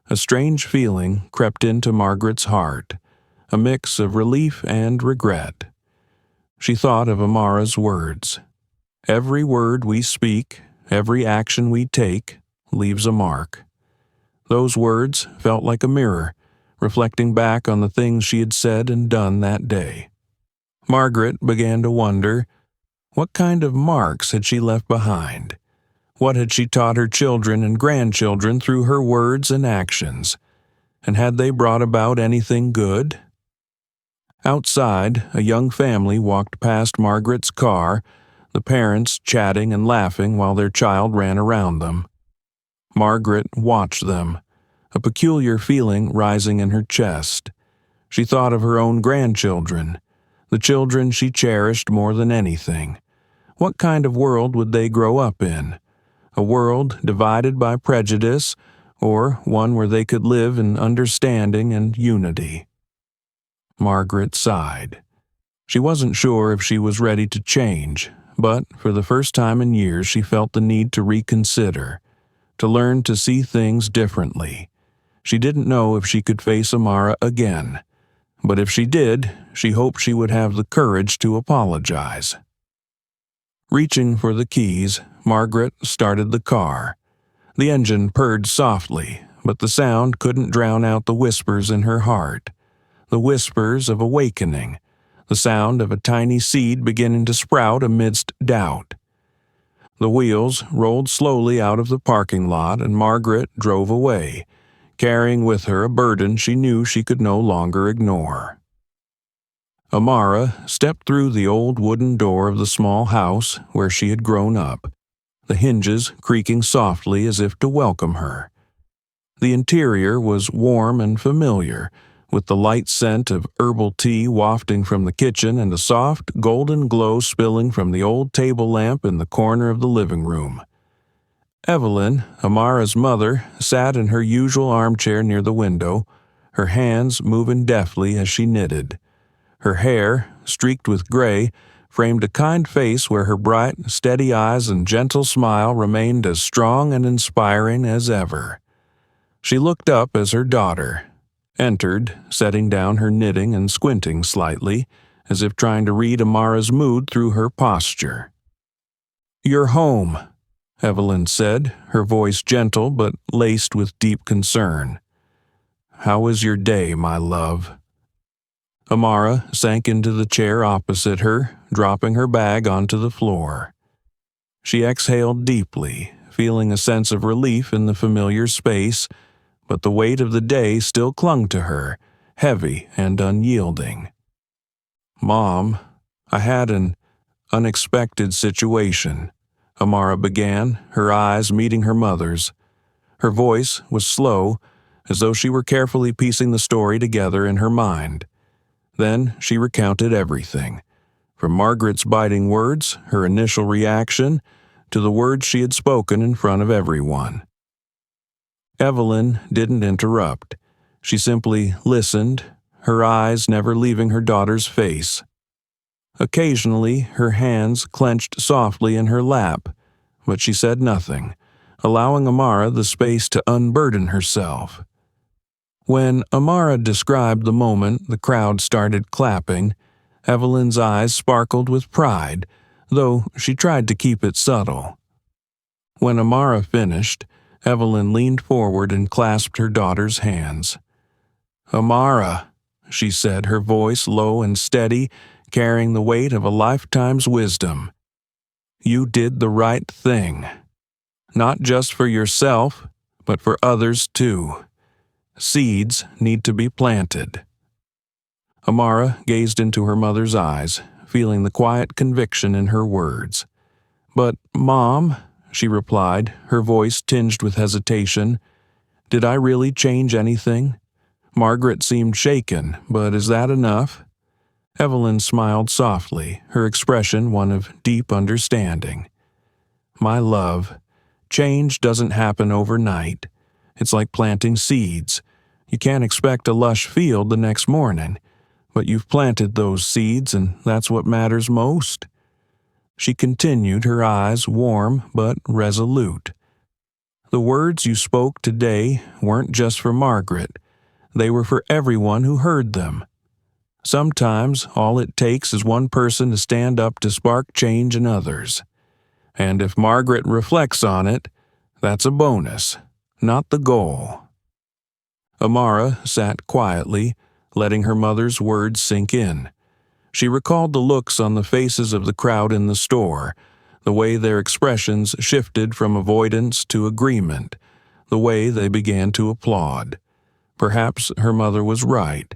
A strange feeling crept into Margaret's heart, a mix of relief and regret. She thought of Amara's words. Every word we speak, every action we take, leaves a mark. Those words felt like a mirror, reflecting back on the things she had said and done that day. Margaret began to wonder, what kind of marks had she left behind? What had she taught her children and grandchildren through her words and actions? And had they brought about anything good? Outside, a young family walked past Margaret's car, the parents chatting and laughing while their child ran around them. Margaret watched them, a peculiar feeling rising in her chest. She thought of her own grandchildren, the children she cherished more than anything. What kind of world would they grow up in? A world divided by prejudice, or one where they could live in understanding and unity? Margaret sighed. She wasn't sure if she was ready to change, but for the first time in years she felt the need to reconsider, to learn to see things differently. She didn't know if she could face Amara again, but if she did, she hoped she would have the courage to apologize. Reaching for the keys, Margaret started the car. The engine purred softly, but the sound couldn't drown out the whispers in her heart. The whispers of awakening, the sound of a tiny seed beginning to sprout amidst doubt. The wheels rolled slowly out of the parking lot, and Margaret drove away, carrying with her a burden she knew she could no longer ignore. Amara stepped through the old wooden door of the small house where she had grown up, the hinges creaking softly as if to welcome her. The interior was warm and familiar, with the light scent of herbal tea wafting from the kitchen and a soft, golden glow spilling from the old table lamp in the corner of the living room. Evelyn, Amara's mother, sat in her usual armchair near the window, her hands moving deftly as she knitted. Her hair, streaked with gray, framed a kind face where her bright, steady eyes and gentle smile remained as strong and inspiring as ever. She looked up as her daughter entered, setting down her knitting and squinting slightly, as if trying to read Amara's mood through her posture. "You're home," Evelyn said, her voice gentle but laced with deep concern. "How was your day, my love?" Amara sank into the chair opposite her, dropping her bag onto the floor. She exhaled deeply, feeling a sense of relief in the familiar space, but the weight of the day still clung to her, heavy and unyielding. "Mom, I had an unexpected situation," Amara began, her eyes meeting her mother's. Her voice was slow, as though she were carefully piecing the story together in her mind. Then she recounted everything, from Margaret's biting words, her initial reaction, to the words she had spoken in front of everyone. Evelyn didn't interrupt. She simply listened, her eyes never leaving her daughter's face. Occasionally, her hands clenched softly in her lap, but she said nothing, allowing Amara the space to unburden herself. When Amara described the moment the crowd started clapping, Evelyn's eyes sparkled with pride, though she tried to keep it subtle. When Amara finished, Evelyn leaned forward and clasped her daughter's hands. "Amara," she said, her voice low and steady, carrying the weight of a lifetime's wisdom. "You did the right thing. Not just for yourself, but for others too. Seeds need to be planted." Amara gazed into her mother's eyes, feeling the quiet conviction in her words. "But, Mom," she replied, her voice tinged with hesitation, Did I really change anything? Margaret seemed shaken, but is that enough? Evelyn smiled softly, her expression one of deep understanding. My love, change doesn't happen overnight. It's like planting seeds. You can't expect a lush field the next morning, but you've planted those seeds, and that's what matters most. She continued, her eyes warm but resolute. The words you spoke today weren't just for Margaret. They were for everyone who heard them. Sometimes all it takes is one person to stand up to spark change in others. And if Margaret reflects on it, that's a bonus, not the goal. Amara sat quietly, letting her mother's words sink in. She recalled the looks on the faces of the crowd in the store, the way their expressions shifted from avoidance to agreement, the way they began to applaud. Perhaps her mother was right.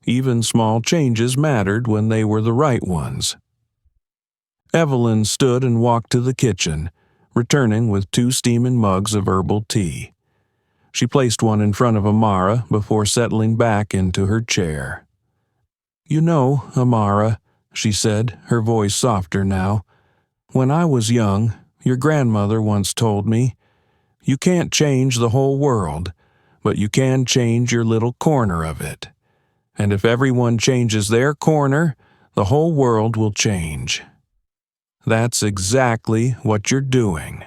Even small changes mattered when they were the right ones. Evelyn stood and walked to the kitchen, returning with 2 steaming mugs of herbal tea. She placed one in front of Amara before settling back into her chair. You know, Amara, she said, her voice softer now, when I was young, your grandmother once told me, you can't change the whole world, but you can change your little corner of it. And if everyone changes their corner, the whole world will change. That's exactly what you're doing.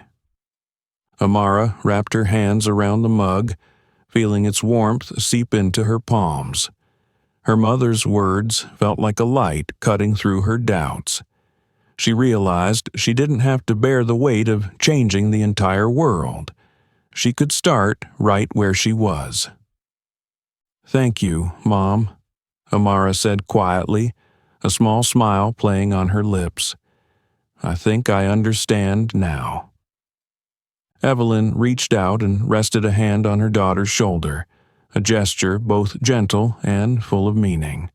Amara wrapped her hands around the mug, feeling its warmth seep into her palms. Her mother's words felt like a light cutting through her doubts. She realized she didn't have to bear the weight of changing the entire world. She could start right where she was. Thank you, Mom, Amara said quietly, a small smile playing on her lips. I think I understand now. Evelyn reached out and rested a hand on her daughter's shoulder, a gesture both gentle and full of meaning.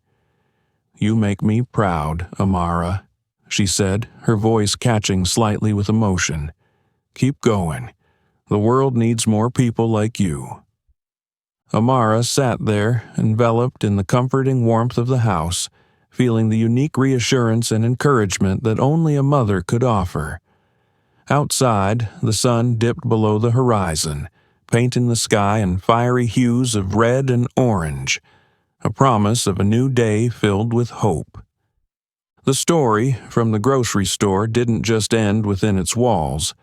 You make me proud, Amara, she said, her voice catching slightly with emotion. Keep going. The world needs more people like you. Amara sat there, enveloped in the comforting warmth of the house, feeling the unique reassurance and encouragement that only a mother could offer. Outside, the sun dipped below the horizon, painting the sky in fiery hues of red and orange, a promise of a new day filled with hope. The story from the grocery store didn't just end within its walls.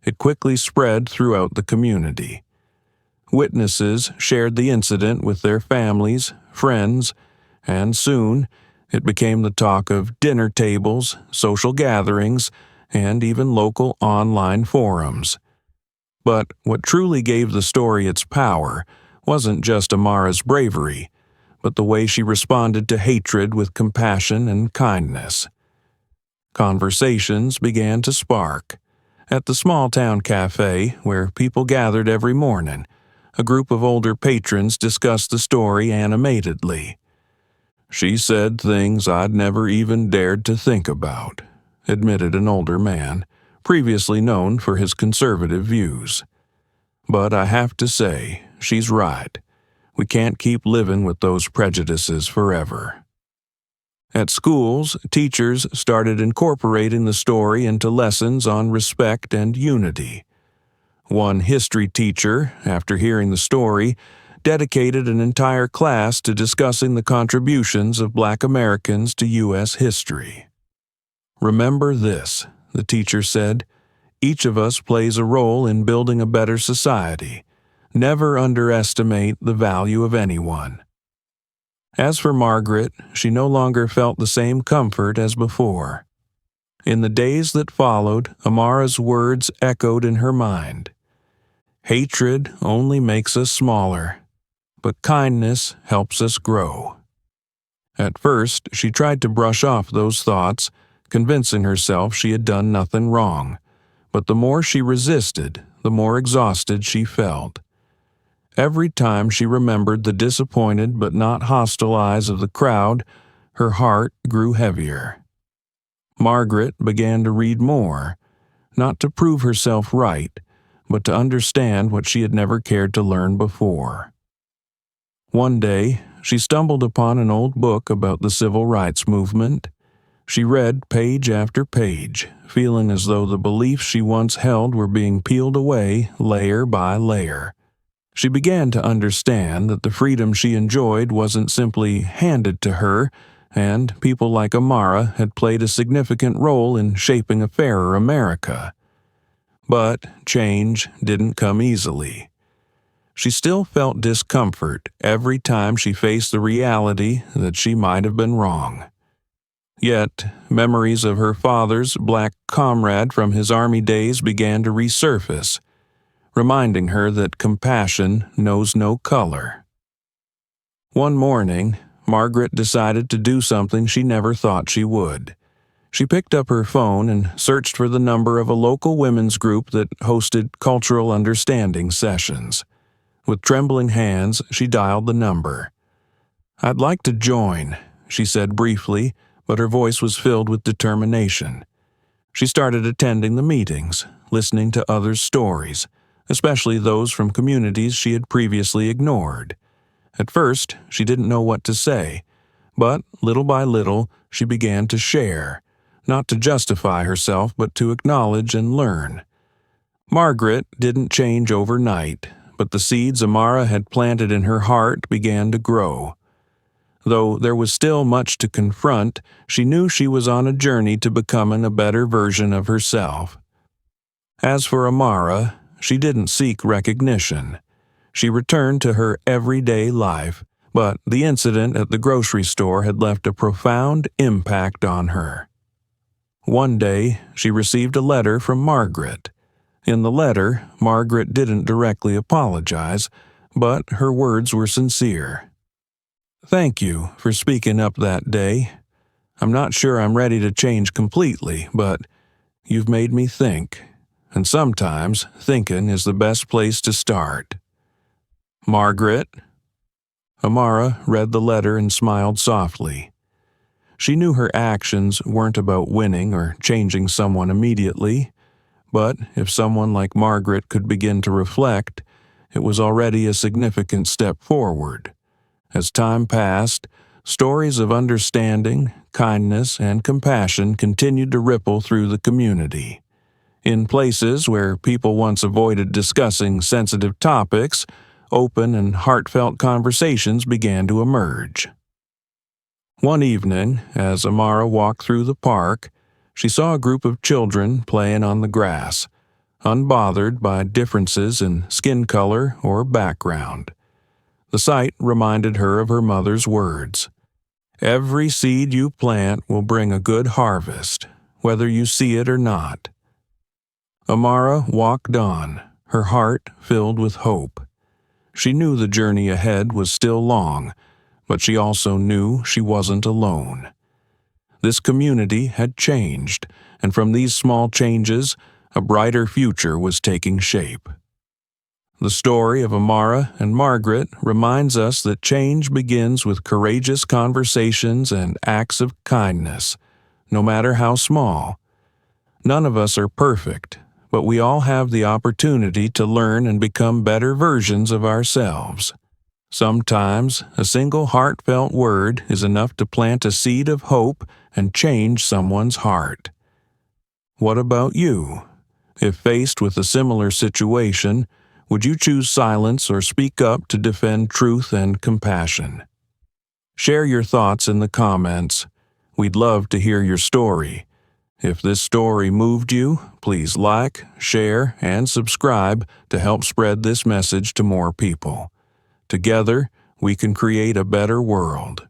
It quickly spread throughout the community. Witnesses shared the incident with their families, friends, and soon it became the talk of dinner tables, social gatherings, and even local online forums. But what truly gave the story its power wasn't just Amara's bravery, but the way she responded to hatred with compassion and kindness. Conversations began to spark. At the small-town cafe, where people gathered every morning, a group of older patrons discussed the story animatedly. She said things I'd never even dared to think about, admitted an older man, previously known for his conservative views. But I have to say, she's right. We can't keep living with those prejudices forever. At schools, teachers started incorporating the story into lessons on respect and unity. One history teacher, after hearing the story, dedicated an entire class to discussing the contributions of Black Americans to U.S. history. Remember this, the teacher said, each of us plays a role in building a better society. Never underestimate the value of anyone. As for Margaret, she no longer felt the same comfort as before. In the days that followed, Amara's words echoed in her mind. Hatred only makes us smaller, but kindness helps us grow. At first, she tried to brush off those thoughts, convincing herself she had done nothing wrong. But the more she resisted, the more exhausted she felt. Every time she remembered the disappointed but not hostile eyes of the crowd, her heart grew heavier. Margaret began to read more, not to prove herself right, but to understand what she had never cared to learn before. One day, she stumbled upon an old book about the civil rights movement. She read page after page, feeling as though the beliefs she once held were being peeled away layer by layer. She began to understand that the freedom she enjoyed wasn't simply handed to her, and people like Amara had played a significant role in shaping a fairer America. But change didn't come easily. She still felt discomfort every time she faced the reality that she might have been wrong. Yet, memories of her father's black comrade from his army days began to resurface, reminding her that compassion knows no color. One morning, Margaret decided to do something she never thought she would. She picked up her phone and searched for the number of a local women's group that hosted cultural understanding sessions. With trembling hands, she dialed the number. "I'd like to join," she said briefly, but her voice was filled with determination. She started attending the meetings, listening to others' stories, especially those from communities she had previously ignored. At first, she didn't know what to say, but little by little, she began to share, not to justify herself, but to acknowledge and learn. Margaret didn't change overnight, but the seeds Amara had planted in her heart began to grow. Though there was still much to confront, she knew she was on a journey to becoming a better version of herself. As for Amara, she didn't seek recognition. She returned to her everyday life, but the incident at the grocery store had left a profound impact on her. One day, she received a letter from Margaret. In the letter, Margaret didn't directly apologize, but her words were sincere. "Thank you for speaking up that day. I'm not sure I'm ready to change completely, but you've made me think, and sometimes thinking is the best place to start." "Margaret?" Amara read the letter and smiled softly. She knew her actions weren't about winning or changing someone immediately, but if someone like Margaret could begin to reflect, it was already a significant step forward. As time passed, stories of understanding, kindness, and compassion continued to ripple through the community. In places where people once avoided discussing sensitive topics, open and heartfelt conversations began to emerge. One evening, as Amara walked through the park, she saw a group of children playing on the grass, unbothered by differences in skin color or background. The sight reminded her of her mother's words, "Every seed you plant will bring a good harvest, whether you see it or not." Amara walked on, her heart filled with hope. She knew the journey ahead was still long, but she also knew she wasn't alone. This community had changed, and from these small changes, a brighter future was taking shape. The story of Amara and Margaret reminds us that change begins with courageous conversations and acts of kindness, no matter how small. None of us are perfect, but we all have the opportunity to learn and become better versions of ourselves. Sometimes, a single heartfelt word is enough to plant a seed of hope and change someone's heart. What about you? If faced with a similar situation, would you choose silence or speak up to defend truth and compassion? Share your thoughts in the comments. We'd love to hear your story. If this story moved you, please like, share, and subscribe to help spread this message to more people. Together, we can create a better world.